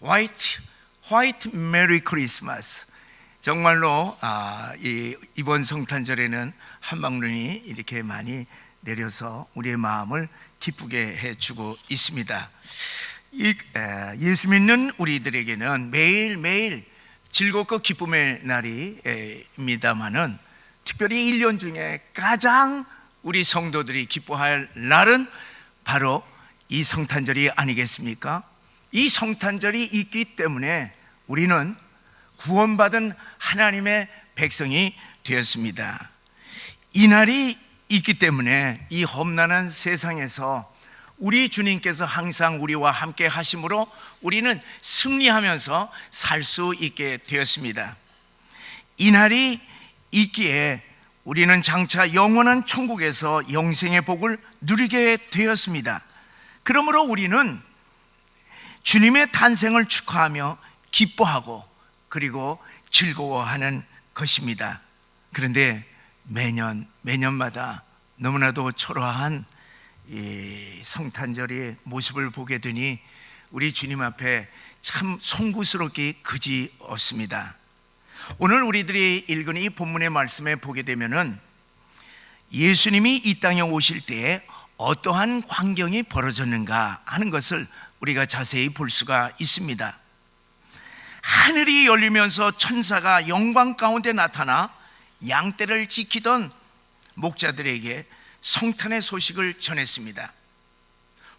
화이트 메리 크리스마스. 정말로 이번 성탄절에는 한방눈이 이렇게 많이 내려서 우리의 마음을 기쁘게 해주고 있습니다. 예수 믿는 우리들에게는 매일매일 즐겁고 기쁨의 날입니다만은 특별히 1년 중에 가장 우리 성도들이 기뻐할 날은 바로 이 성탄절이 아니겠습니까? 이 성탄절이 있기 때문에 우리는 구원받은 하나님의 백성이 되었습니다. 이 날이 있기 때문에 이 험난한 세상에서 우리 주님께서 항상 우리와 함께 하심으로 우리는 승리하면서 살 수 있게 되었습니다. 이 날이 있기에 우리는 장차 영원한 천국에서 영생의 복을 누리게 되었습니다. 그러므로 우리는 주님의 탄생을 축하하며 기뻐하고 그리고 즐거워하는 것입니다. 그런데 매년마다 너무나도 초라한 이 성탄절의 모습을 보게 되니 우리 주님 앞에 참 송구스럽기 그지 없습니다. 오늘 우리들이 읽은 이 본문의 말씀에 보게 되면은 예수님이 이 땅에 오실 때에 어떠한 광경이 벌어졌는가 하는 것을 우리가 자세히 볼 수가 있습니다. 하늘이 열리면서 천사가 영광 가운데 나타나 양떼를 지키던 목자들에게 성탄의 소식을 전했습니다.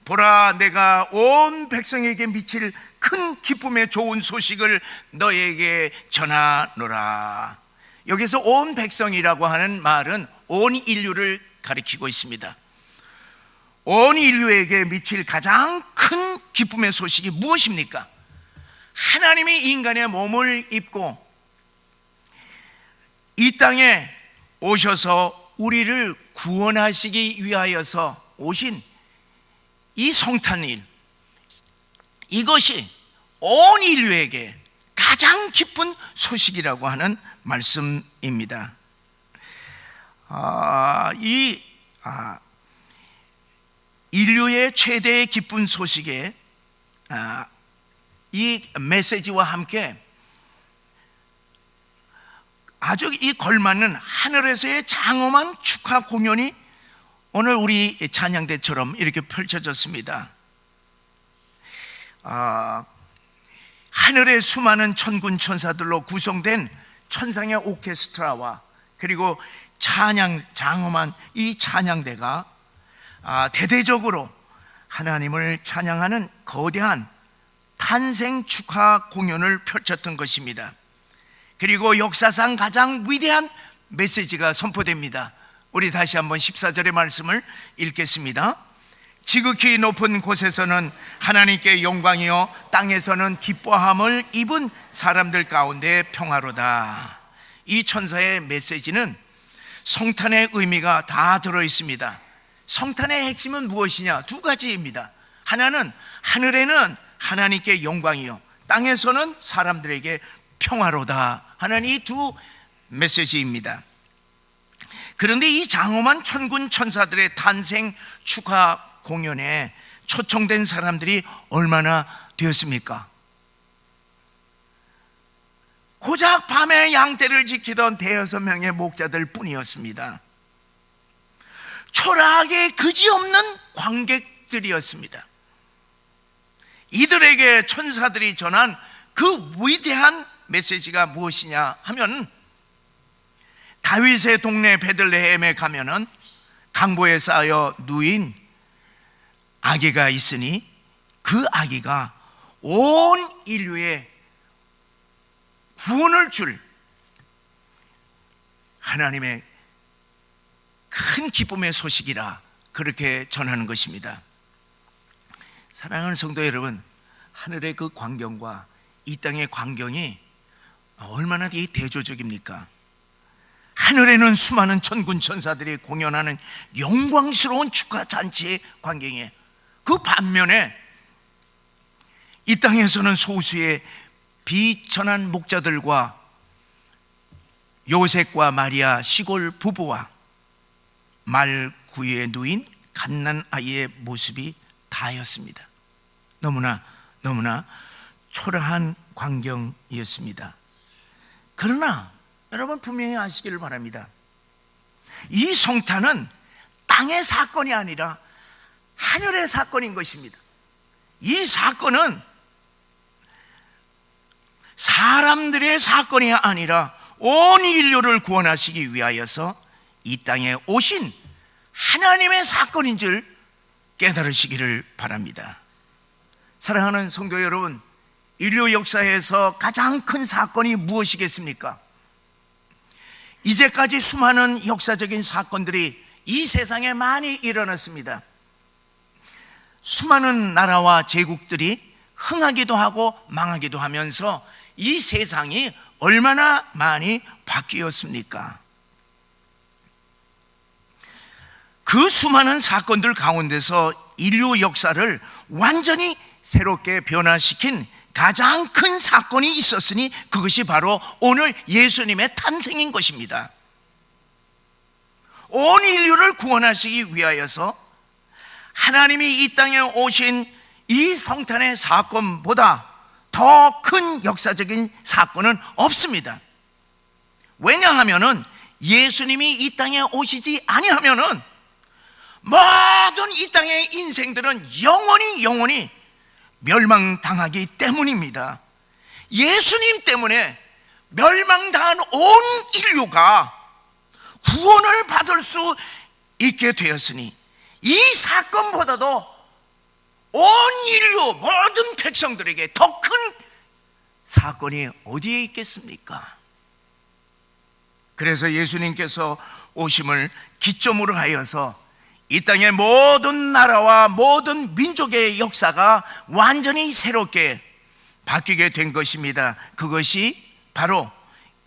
보라, 내가 온 백성에게 미칠 큰 기쁨의 좋은 소식을 너에게 전하노라. 여기서 온 백성이라고 하는 말은 온 인류를 가리키고 있습니다. 온 인류에게 미칠 가장 큰 기쁨의 소식이 무엇입니까? 하나님이 인간의 몸을 입고 이 땅에 오셔서 우리를 구원하시기 위하여서 오신 이 성탄일, 이것이 온 인류에게 가장 기쁜 소식이라고 하는 말씀입니다. 인류의 최대의 기쁜 소식에 이 메시지와 함께 아주 이 걸맞는 하늘에서의 장엄한 축하 공연이 오늘 우리 찬양대처럼 이렇게 펼쳐졌습니다. 하늘의 수많은 천군 천사들로 구성된 천상의 오케스트라와 그리고 장엄한 이 찬양대가 대대적으로 하나님을 찬양하는 거대한 탄생 축하 공연을 펼쳤던 것입니다. 그리고 역사상 가장 위대한 메시지가 선포됩니다. 우리 다시 한번 14절의 말씀을 읽겠습니다. 지극히 높은 곳에서는 하나님께 영광이요 땅에서는 기뻐함을 입은 사람들 가운데 평화로다. 이 천사의 메시지는 성탄의 의미가 다 들어있습니다. 성탄의 핵심은 무엇이냐? 두 가지입니다. 하나는 하늘에는 하나님께 영광이요 땅에서는 사람들에게 평화로다 하는 이 두 메시지입니다. 그런데 이 장엄한 천군 천사들의 탄생 축하 공연에 초청된 사람들이 얼마나 되었습니까? 고작 밤에 양떼를 지키던 대여섯 명의 목자들 뿐이었습니다. 초라하게 그지없는 관객들이었습니다. 이들에게 천사들이 전한 그 위대한 메시지가 무엇이냐 하면, 다윗의 동네 베들레헴에 가면은 강보에 쌓여 누인 아기가 있으니 그 아기가 온 인류의 구원을 줄 하나님의 큰 기쁨의 소식이라 그렇게 전하는 것입니다. 사랑하는 성도 여러분, 하늘의 그 광경과 이 땅의 광경이 얼마나 대조적입니까? 하늘에는 수많은 천군 천사들이 공연하는 영광스러운 축하 잔치의 광경이에요. 그 반면에 이 땅에서는 소수의 비천한 목자들과 요셉과 마리아 시골 부부와 말구유에 누인 갓난 아이의 모습이 다였습니다. 너무나 초라한 광경이었습니다. 그러나 여러분 분명히 아시기를 바랍니다. 이 성탄은 땅의 사건이 아니라 하늘의 사건인 것입니다. 이 사건은 사람들의 사건이 아니라 온 인류를 구원하시기 위하여서 이 땅에 오신 하나님의 사건인 줄 깨달으시기를 바랍니다. 사랑하는 성도 여러분, 인류 역사에서 가장 큰 사건이 무엇이겠습니까? 이제까지 수많은 역사적인 사건들이 이 세상에 많이 일어났습니다. 수많은 나라와 제국들이 흥하기도 하고 망하기도 하면서 이 세상이 얼마나 많이 바뀌었습니까? 그 수많은 사건들 가운데서 인류 역사를 완전히 새롭게 변화시킨 가장 큰 사건이 있었으니 그것이 바로 오늘 예수님의 탄생인 것입니다. 온 인류를 구원하시기 위하여서 하나님이 이 땅에 오신 이 성탄의 사건보다 더 큰 역사적인 사건은 없습니다. 왜냐하면은 예수님이 이 땅에 오시지 아니하면은 모든 이 땅의 인생들은 영원히 멸망당하기 때문입니다. 예수님 때문에 멸망당한 온 인류가 구원을 받을 수 있게 되었으니 이 사건보다도 온 인류 모든 백성들에게 더 큰 사건이 어디에 있겠습니까? 그래서 예수님께서 오심을 기점으로 하여서 이 땅의 모든 나라와 모든 민족의 역사가 완전히 새롭게 바뀌게 된 것입니다. 그것이 바로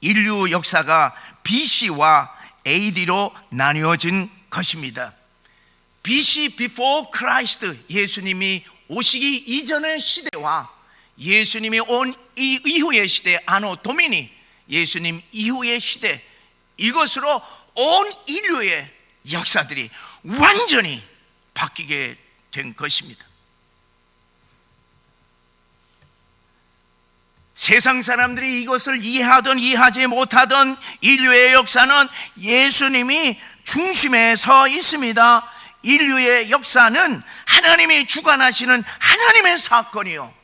인류 역사가 BC와 AD로 나뉘어진 것입니다. BC, Before Christ, 예수님이 오시기 이전의 시대와 예수님이 온 이후의 시대, 아노 도미니, 예수님 이후의 시대, 이것으로 온 인류의 역사들이 완전히 바뀌게 된 것입니다. 세상 사람들이 이것을 이해하든 이해하지 못하던 인류의 역사는 예수님이 중심에 서 있습니다. 인류의 역사는 하나님이 주관하시는 하나님의 사건이요,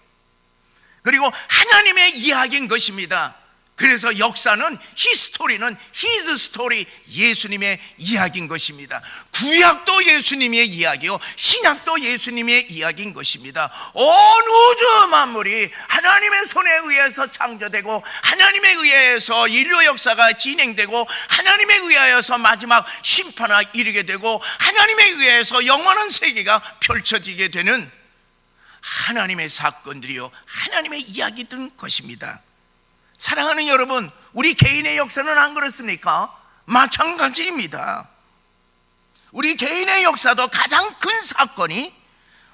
그리고 하나님의 이야기인 것입니다. 그래서 역사는 히스토리는 His story, 예수님의 이야기인 것입니다. 구약도 예수님의 이야기요, 신약도 예수님의 이야기인 것입니다. 온 우주 만물이 하나님의 손에 의해서 창조되고 하나님에 의해서 인류 역사가 진행되고 하나님에 의하여서 마지막 심판에 이르게 되고 하나님에 의해서 영원한 세계가 펼쳐지게 되는 하나님의 사건들이요, 하나님의 이야기든 것입니다. 사랑하는 여러분, 우리 개인의 역사는 안 그렇습니까? 마찬가지입니다. 우리 개인의 역사도 가장 큰 사건이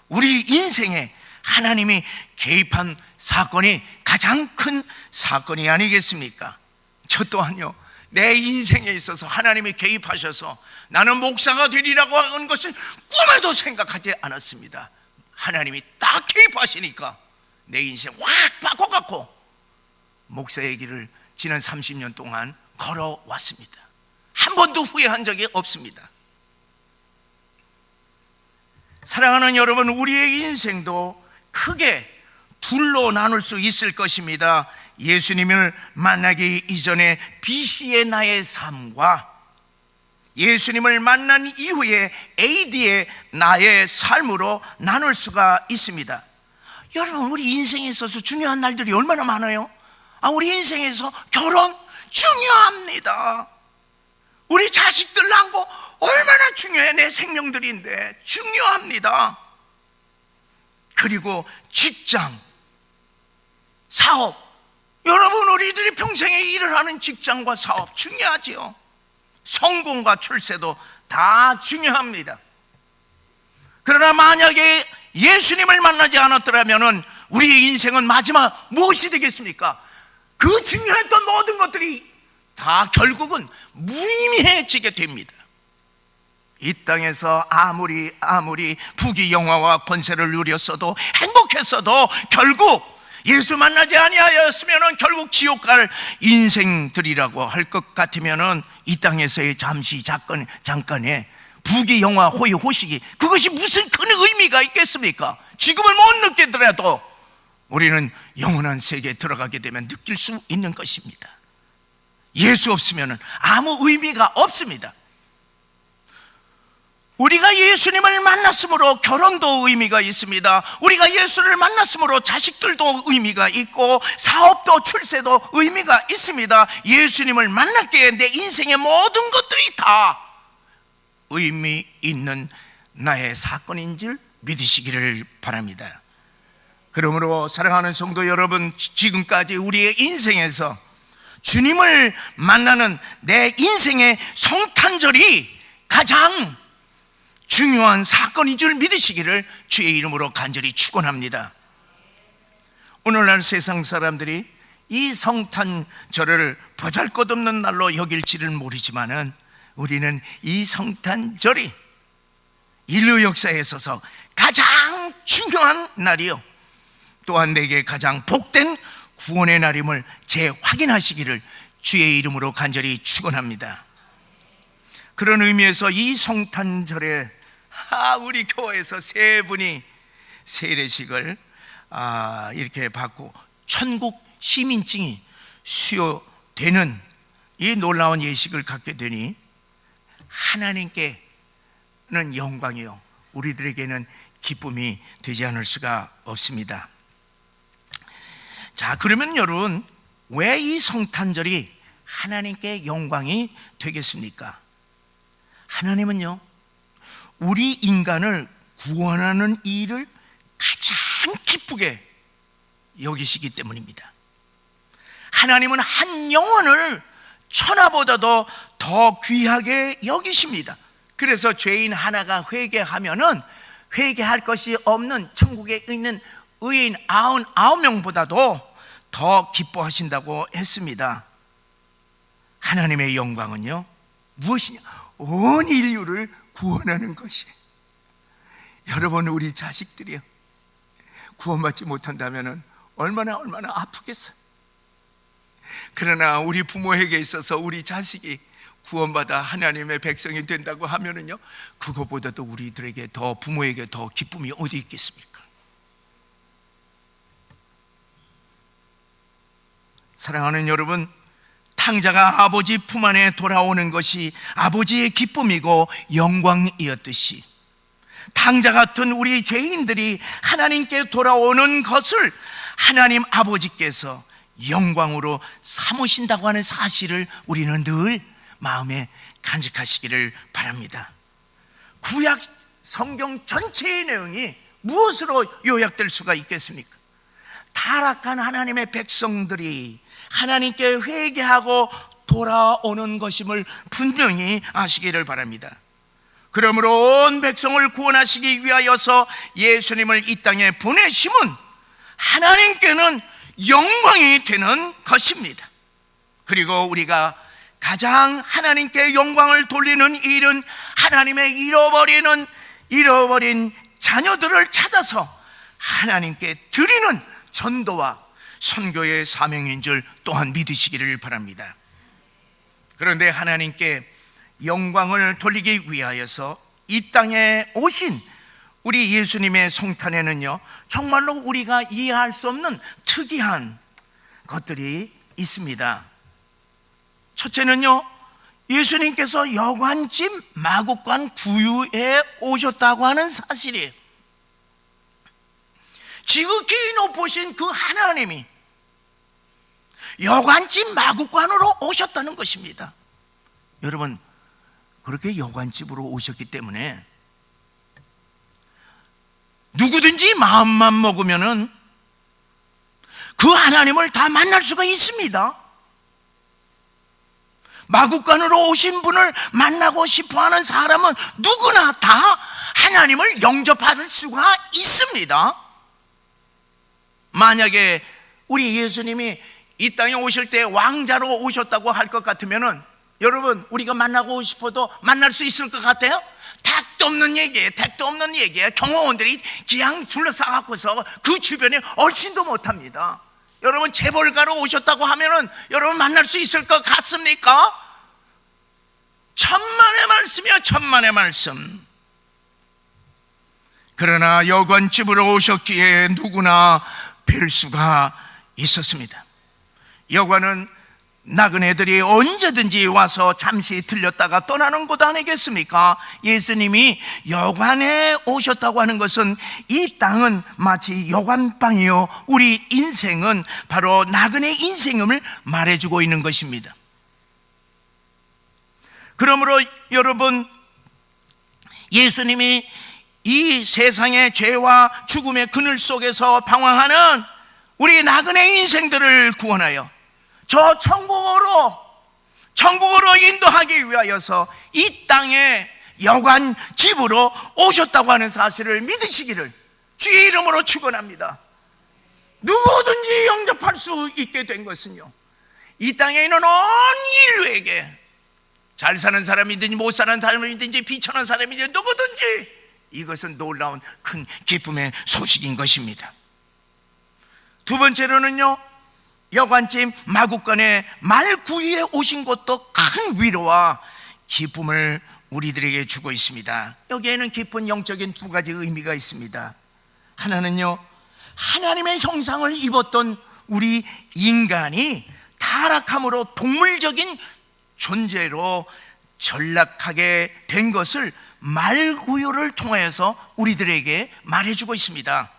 우리 인생에 하나님이 개입한 사건이 가장 큰 사건이 아니겠습니까? 저 또한요, 내 인생에 있어서 하나님이 개입하셔서 나는 목사가 되리라고 하는 것을 꿈에도 생각하지 않았습니다. 하나님이 딱 개입하시니까 내 인생 확 바꿔갖고 목사의 길을 지난 30년 동안 걸어왔습니다. 한 번도 후회한 적이 없습니다. 사랑하는 여러분, 우리의 인생도 크게 둘로 나눌 수 있을 것입니다. 예수님을 만나기 이전에 BC의 나의 삶과 예수님을 만난 이후에 AD의 나의 삶으로 나눌 수가 있습니다. 여러분, 우리 인생에 있어서 중요한 날들이 얼마나 많아요? 우리 인생에서 결혼 중요합니다. 우리 자식들 낳은 거 얼마나 중요해. 내 생명들인데 중요합니다. 그리고 직장, 사업, 여러분 우리들이 평생에 일을 하는 직장과 사업 중요하지요. 성공과 출세도 다 중요합니다. 그러나 만약에 예수님을 만나지 않았더라면 우리의 인생은 마지막 무엇이 되겠습니까? 그 중요했던 모든 것들이 다 결국은 무의미해지게 됩니다. 이 땅에서 아무리 부귀영화와 권세를 누렸어도 행복했어도 결국 예수 만나지 아니하였으면 결국 지옥 갈 인생들이라고 할 것 같으면 이 땅에서의 잠시 잠깐의 부귀영화 호의호식이 그것이 무슨 큰 의미가 있겠습니까? 지금은 못 느끼더라도 우리는 영원한 세계에 들어가게 되면 느낄 수 있는 것입니다. 예수 없으면 아무 의미가 없습니다. 우리가 예수님을 만났으므로 결혼도 의미가 있습니다. 우리가 예수를 만났으므로 자식들도 의미가 있고 사업도 출세도 의미가 있습니다. 예수님을 만났기에 내 인생의 모든 것들이 다 의미 있는 나의 사건인 줄 믿으시기를 바랍니다. 그러므로 사랑하는 성도 여러분, 지금까지 우리의 인생에서 주님을 만나는 내 인생의 성탄절이 가장 중요한 사건인 줄 믿으시기를 주의 이름으로 간절히 축원합니다. 오늘날 세상 사람들이 이 성탄절을 보잘것없는 날로 여길지는 모르지만은 우리는 이 성탄절이 인류 역사에 있어서 가장 중요한 날이요, 또한 내게 가장 복된 구원의 날임을 재확인하시기를 주의 이름으로 간절히 축원합니다. 그런 의미에서 이 성탄절에 우리 교회에서 세 분이 세례식을 이렇게 받고 천국 시민증이 수여되는 이 놀라운 예식을 갖게 되니 하나님께는 영광이요, 우리들에게는 기쁨이 되지 않을 수가 없습니다. 자, 그러면 여러분, 왜 이 성탄절이 하나님께 영광이 되겠습니까? 하나님은요, 우리 인간을 구원하는 일을 가장 기쁘게 여기시기 때문입니다. 하나님은 한 영혼을 천하보다도 더 귀하게 여기십니다. 그래서 죄인 하나가 회개하면은 회개할 것이 없는 천국에 있는 의인 99명보다도 더 기뻐하신다고 했습니다. 하나님의 영광은요, 무엇이냐? 온 인류를 구원하는 것이에요. 여러분, 우리 자식들이요, 구원받지 못한다면 얼마나 아프겠어요. 그러나 우리 부모에게 있어서 우리 자식이 구원받아 하나님의 백성이 된다고 하면은요, 그것보다도 우리들에게 더, 부모에게 더 기쁨이 어디 있겠습니까? 사랑하는 여러분, 탕자가 아버지 품 안에 돌아오는 것이 아버지의 기쁨이고 영광이었듯이 탕자 같은 우리 죄인들이 하나님께 돌아오는 것을 하나님 아버지께서 영광으로 삼으신다고 하는 사실을 우리는 늘 마음에 간직하시기를 바랍니다. 구약 성경 전체의 내용이 무엇으로 요약될 수가 있겠습니까? 타락한 하나님의 백성들이 하나님께 회개하고 돌아오는 것임을 분명히 아시기를 바랍니다. 그러므로 온 백성을 구원하시기 위하여서 예수님을 이 땅에 보내심은 하나님께는 영광이 되는 것입니다. 그리고 우리가 가장 하나님께 영광을 돌리는 일은 하나님의 잃어버린 자녀들을 찾아서 하나님께 드리는 전도와 선교의 사명인 줄 또한 믿으시기를 바랍니다. 그런데 하나님께 영광을 돌리기 위하여서 이 땅에 오신 우리 예수님의 성탄에는요, 정말로 우리가 이해할 수 없는 특이한 것들이 있습니다. 첫째는요, 예수님께서 여관집 마구간 구유에 오셨다고 하는 사실이에요. 지극히 높으신 그 하나님이 여관집 마구간으로 오셨다는 것입니다. 여러분, 그렇게 여관집으로 오셨기 때문에 누구든지 마음만 먹으면은 그 하나님을 다 만날 수가 있습니다. 마구간으로 오신 분을 만나고 싶어하는 사람은 누구나 다 하나님을 영접할 수가 있습니다. 만약에 우리 예수님이 이 땅에 오실 때 왕자로 오셨다고 할 것 같으면은 여러분, 우리가 만나고 싶어도 만날 수 있을 것 같아요? 다 택도 없는 얘기예요. 택도 없는 얘기예요. 경호원들이 그냥 둘러싸갖고서 그 주변에 얼씬도 못합니다. 여러분 재벌가로 오셨다고 하면은 여러분 만날 수 있을 것 같습니까? 천만의 말씀이요, 천만의 말씀. 그러나 여관집으로 오셨기에 누구나 뵐 수가 있었습니다. 여관은 나그네들이 언제든지 와서 잠시 들렸다가 떠나는 곳 아니겠습니까? 예수님이 여관에 오셨다고 하는 것은 이 땅은 마치 여관방이요, 우리 인생은 바로 나그네 인생임을 말해주고 있는 것입니다. 그러므로 여러분, 예수님이 이 세상의 죄와 죽음의 그늘 속에서 방황하는 우리 나그네 인생들을 구원하여 저 천국으로 인도하기 위하여서 이 땅에 여관 집으로 오셨다고 하는 사실을 믿으시기를 주의 이름으로 축원합니다. 누구든지 영접할 수 있게 된 것은요, 이 땅에 있는 온 인류에게, 잘 사는 사람이든지 못 사는 사람이든지 비천한 사람이든지 누구든지 이것은 놀라운 큰 기쁨의 소식인 것입니다. 두 번째로는요, 여관집 마구간에 말구유에 오신 것도 큰 위로와 기쁨을 우리들에게 주고 있습니다. 여기에는 깊은 영적인 두 가지 의미가 있습니다. 하나는요, 하나님의 형상을 입었던 우리 인간이 타락함으로 동물적인 존재로 전락하게 된 것을 말구유를 통하여서 우리들에게 말해주고 있습니다.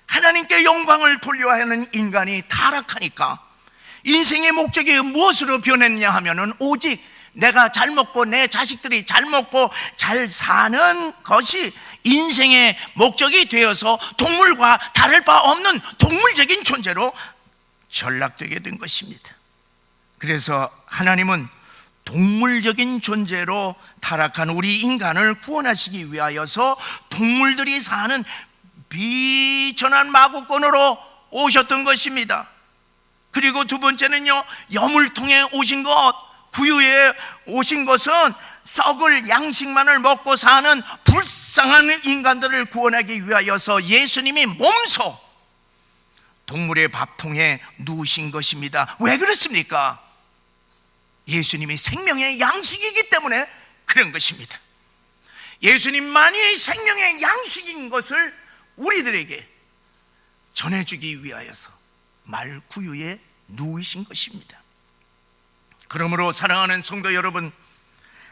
하나님께 영광을 돌려야 하는 인간이 타락하니까 인생의 목적이 무엇으로 변했냐 하면은 오직 내가 잘 먹고 내 자식들이 잘 먹고 잘 사는 것이 인생의 목적이 되어서 동물과 다를 바 없는 동물적인 존재로 전락되게 된 것입니다. 그래서 하나님은 동물적인 존재로 타락한 우리 인간을 구원하시기 위하여서 동물들이 사는 비천한 마구간으로 오셨던 것입니다. 그리고 두 번째는요, 여물통에 오신 것, 구유에 오신 것은 썩을 양식만을 먹고 사는 불쌍한 인간들을 구원하기 위하여서 예수님이 몸소 동물의 밥통에 누우신 것입니다. 왜 그렇습니까? 예수님이 생명의 양식이기 때문에 그런 것입니다. 예수님만이 생명의 양식인 것을 우리들에게 전해주기 위하여서 말구유에 누우신 것입니다. 그러므로 사랑하는 성도 여러분,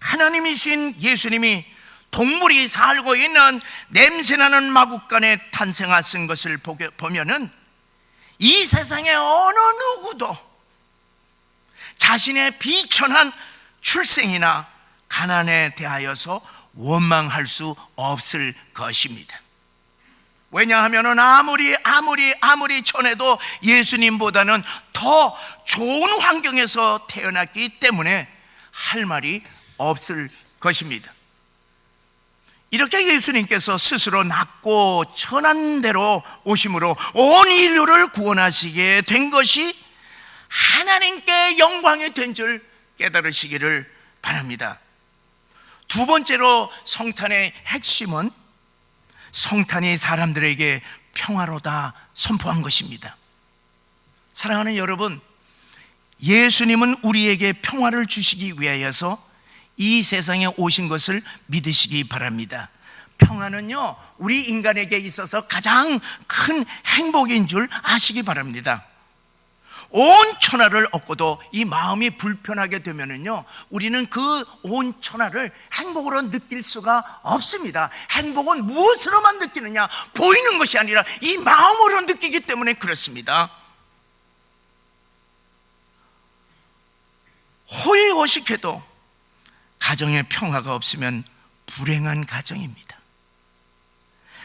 하나님이신 예수님이 동물이 살고 있는 냄새나는 마구간에 탄생하신 것을 보면은 이 세상의 어느 누구도 자신의 비천한 출생이나 가난에 대하여서 원망할 수 없을 것입니다. 왜냐하면 아무리 천해도 예수님보다는 더 좋은 환경에서 태어났기 때문에 할 말이 없을 것입니다. 이렇게 예수님께서 스스로 낮고 천한 대로 오심으로 온 인류를 구원하시게 된 것이 하나님께 영광이 된 줄 깨달으시기를 바랍니다. 두 번째로 성탄의 핵심은 성탄이 사람들에게 평화로다 선포한 것입니다. 사랑하는 여러분, 예수님은 우리에게 평화를 주시기 위하여서 이 세상에 오신 것을 믿으시기 바랍니다. 평화는요, 우리 인간에게 있어서 가장 큰 행복인 줄 아시기 바랍니다. 온 천하를 얻고도 이 마음이 불편하게 되면은요, 우리는 그 온 천하를 행복으로 느낄 수가 없습니다. 행복은 무엇으로만 느끼느냐? 보이는 것이 아니라 이 마음으로 느끼기 때문에 그렇습니다. 호의호식해도 가정에 평화가 없으면 불행한 가정입니다.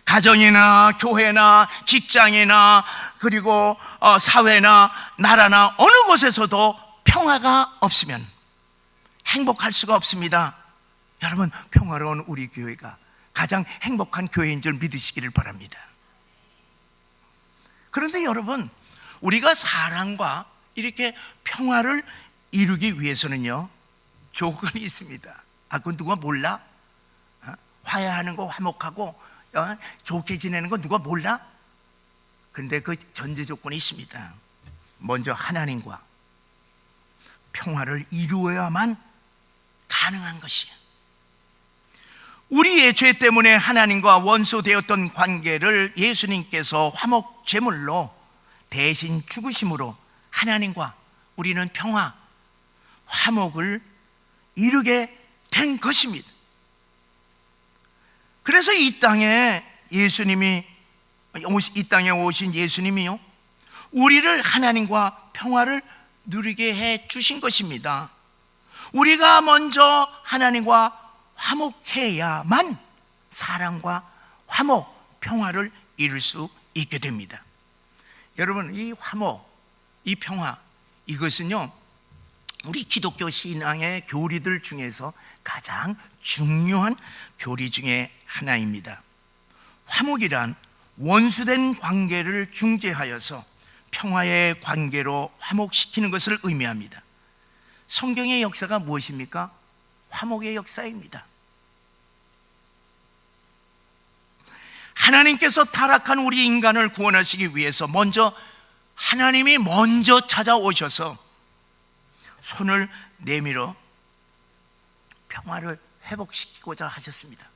가정이나 교회나 직장이나 그리고 사회나 나라나 어느 곳에서도 평화가 없으면 행복할 수가 없습니다. 여러분, 평화로운 우리 교회가 가장 행복한 교회인 줄 믿으시기를 바랍니다. 그런데 여러분, 우리가 사랑과 이렇게 평화를 이루기 위해서는요, 조건이 있습니다. 그건 누가 몰라? 화해하는 거, 화목하고 좋게 지내는 거 누가 몰라? 근데 그 전제 조건이 있습니다. 먼저 하나님과 평화를 이루어야만 가능한 것이에요. 우리의 죄 때문에 하나님과 원수되었던 관계를 예수님께서 화목 제물로 대신 죽으심으로 하나님과 우리는 평화, 화목을 이루게 된 것입니다. 그래서 이 땅에 오신 예수님이요, 우리를 하나님과 평화를 누리게 해 주신 것입니다. 우리가 먼저 하나님과 화목해야만 사랑과 화목, 평화를 이룰 수 있게 됩니다. 여러분, 이 화목, 이 평화, 이것은요, 우리 기독교 신앙의 교리들 중에서 가장 중요한 교리 중에 하나입니다. 화목이란 원수된 관계를 중재하여서 평화의 관계로 화목시키는 것을 의미합니다. 성경의 역사가 무엇입니까? 화목의 역사입니다. 하나님께서 타락한 우리 인간을 구원하시기 위해서 하나님이 먼저 찾아오셔서 손을 내밀어 평화를 회복시키고자 하셨습니다.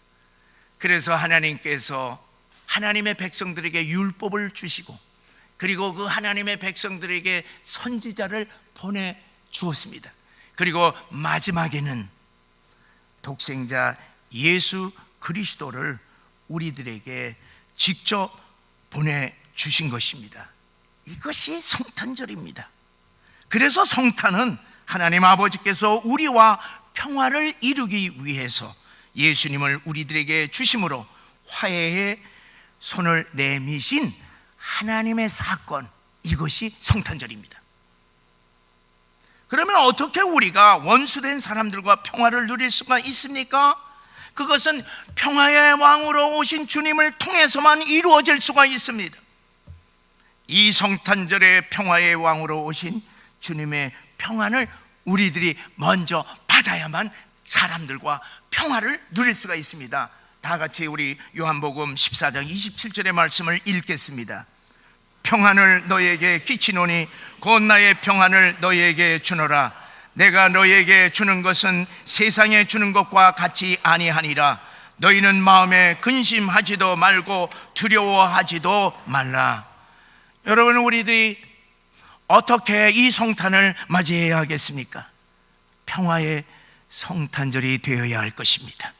그래서 하나님께서 하나님의 백성들에게 율법을 주시고, 그리고 그 하나님의 백성들에게 선지자를 보내주었습니다. 그리고 마지막에는 독생자 예수 그리스도를 우리들에게 직접 보내주신 것입니다. 이것이 성탄절입니다. 그래서 성탄은 하나님 아버지께서 우리와 평화를 이루기 위해서 예수님을 우리들에게 주심으로 화해의 손을 내미신 하나님의 사건, 이것이 성탄절입니다. 그러면 어떻게 우리가 원수된 사람들과 평화를 누릴 수가 있습니까? 그것은 평화의 왕으로 오신 주님을 통해서만 이루어질 수가 있습니다. 이 성탄절에 평화의 왕으로 오신 주님의 평안을 우리들이 먼저 받아야만 사람들과 평화를 누릴 수가 있습니다. 다 같이 우리 요한복음 14장 27절의 말씀을 읽겠습니다. 평안을 너희에게 끼치노니 곧 나의 평안을 너희에게 주노라. 내가 너희에게 주는 것은 세상에 주는 것과 같이 아니하니라. 너희는 마음에 근심하지도 말고 두려워하지도 말라. 여러분, 우리들이 어떻게 이 성탄을 맞이해야 하겠습니까? 평화의 성탄절이 되어야 할 것입니다.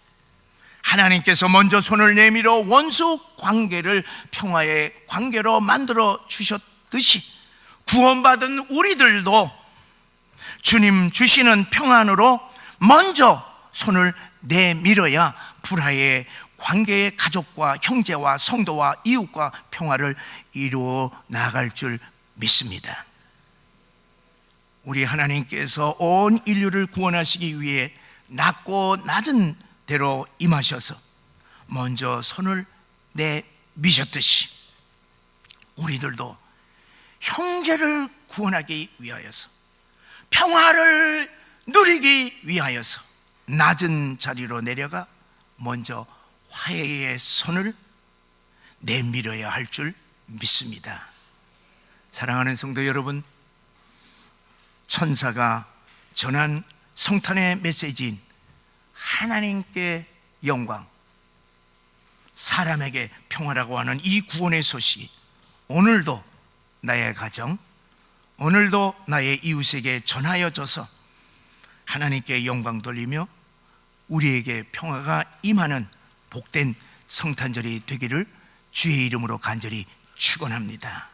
하나님께서 먼저 손을 내밀어 원수 관계를 평화의 관계로 만들어 주셨듯이 구원받은 우리들도 주님 주시는 평안으로 먼저 손을 내밀어야 불화의 관계의 가족과 형제와 성도와 이웃과 평화를 이루어 나갈 줄 믿습니다. 우리 하나님께서 온 인류를 구원하시기 위해 낮고 낮은 대로 임하셔서 먼저 손을 내미셨듯이 우리들도 형제를 구원하기 위하여서 평화를 누리기 위하여서 낮은 자리로 내려가 먼저 화해의 손을 내밀어야 할 줄 믿습니다. 사랑하는 성도 여러분, 천사가 전한 성탄의 메시지인 하나님께 영광, 사람에게 평화라고 하는 이 구원의 소식이 오늘도 나의 가정, 오늘도 나의 이웃에게 전하여져서 하나님께 영광 돌리며 우리에게 평화가 임하는 복된 성탄절이 되기를 주의 이름으로 간절히 축원합니다.